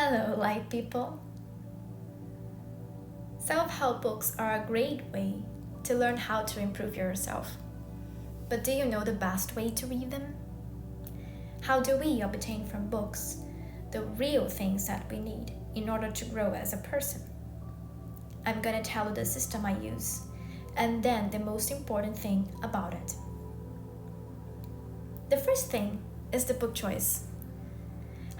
Hello, light people. Self-help books are a great way to learn how to improve yourself. But do you know the best way to read them? How do we obtain from books the real things that we need in order to grow as a person? I'm gonna tell you the system I use, and then the most important thing about it. The first thing is the book choice.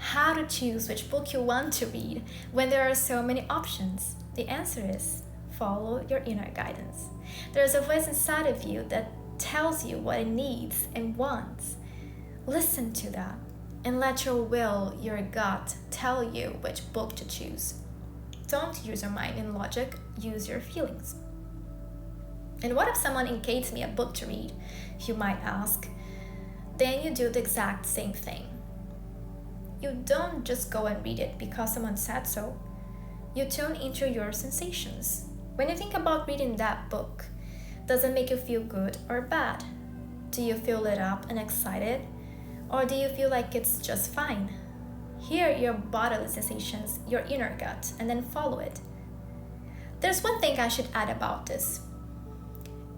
How to choose which book you want to read when there are so many options? The answer is follow your inner guidance. There's a voice inside of you that tells you what it needs and wants. Listen to that and let your will, your gut, tell you which book to choose. Don't use your mind and logic, use your feelings. And what if someone indicates me a book to read? You might ask. Then you do the exact same thing. You don't just go and read it because someone said so. You tune into your sensations. When you think about reading that book, does it make you feel good or bad? Do you feel lit up and excited? Or do you feel like it's just fine? Hear your bodily sensations, your inner gut, and then follow it. There's one thing I should add about this.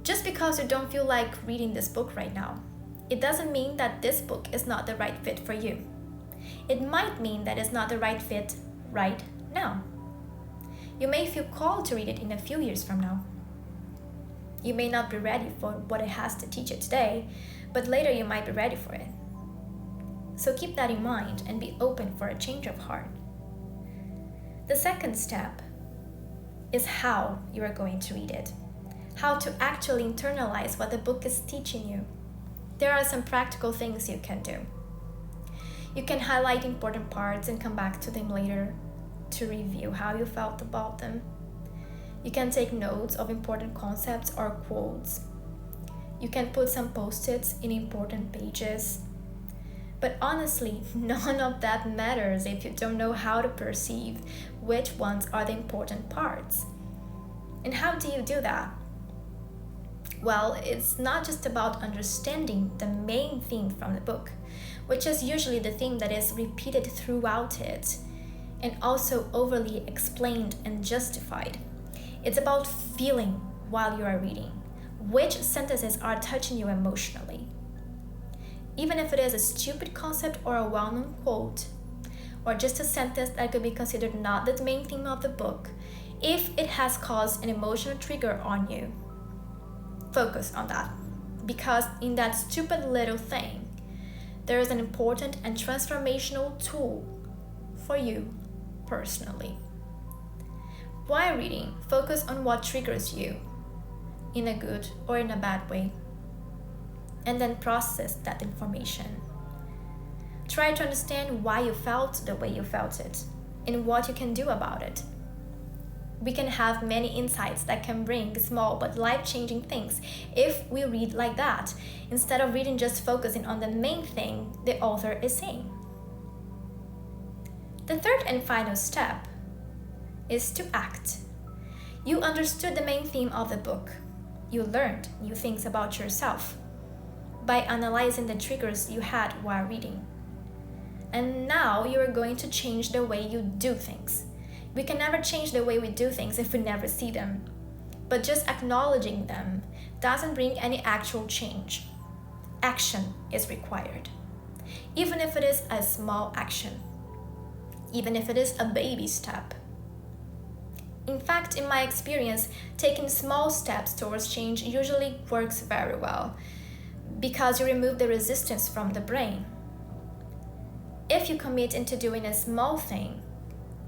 Just because you don't feel like reading this book right now, it doesn't mean that this book is not the right fit for you. It might mean that it's not the right fit right now. You may feel called to read it in a few years from now. You may not be ready for what it has to teach you today, but later you might be ready for it. So keep that in mind and be open for a change of heart. The second step is how you are going to read it. How to actually internalize what the book is teaching you. There are some practical things you can do. You can highlight important parts and come back to them later to review how you felt about them. You can take notes of important concepts or quotes. You can put some post-its in important pages. But honestly, none of that matters if you don't know how to perceive which ones are the important parts. And how do you do that? Well, it's not just about understanding the main theme from the book, which is usually the theme that is repeated throughout it, and also overly explained and justified. It's about feeling while you are reading, which sentences are touching you emotionally. Even if it is a stupid concept or a well-known quote, or just a sentence that could be considered not the main theme of the book, if it has caused an emotional trigger on you, focus on that, because in that stupid little thing, there is an important and transformational tool for you personally. While reading, focus on what triggers you, in a good or in a bad way, and then process that information. Try to understand why you felt the way you felt it, and what you can do about it. We can have many insights that can bring small but life-changing things if we read like that, instead of reading just focusing on the main thing the author is saying. The third and final step is to act. You understood the main theme of the book. You learned new things about yourself by analyzing the triggers you had while reading. And now you are going to change the way you do things. We can never change the way we do things if we never see them. But just acknowledging them doesn't bring any actual change. Action is required. Even if it is a small action. Even if it is a baby step. In fact, in my experience, taking small steps towards change usually works very well, because you remove the resistance from the brain. If you commit into doing a small thing,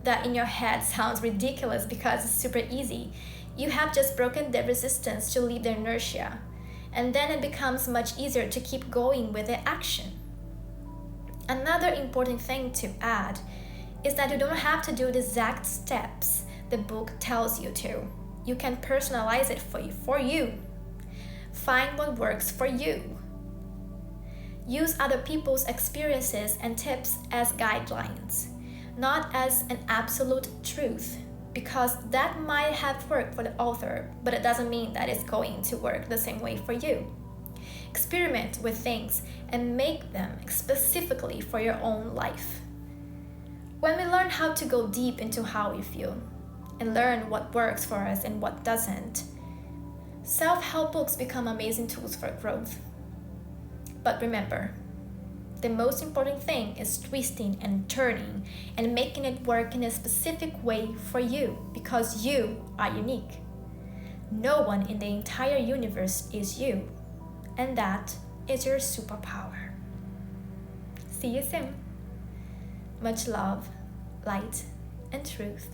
that in your head sounds ridiculous because it's super easy, you have just broken the resistance to leave the inertia, and then it becomes much easier to keep going with the action. Another important thing to add is that you don't have to do the exact steps the book tells you to. You can personalize it for you. Find what works for you. Use other people's experiences and tips as guidelines, not as an absolute truth, because that might have worked for the author, but it doesn't mean that it's going to work the same way for you. Experiment with things and make them specifically for your own life. When we learn how to go deep into how we feel and learn what works for us and what doesn't, self-help books become amazing tools for growth. But remember, the most important thing is twisting and turning and making it work in a specific way for you, because you are unique. No one in the entire universe is you, and that is your superpower. See you soon. Much love, light, and truth.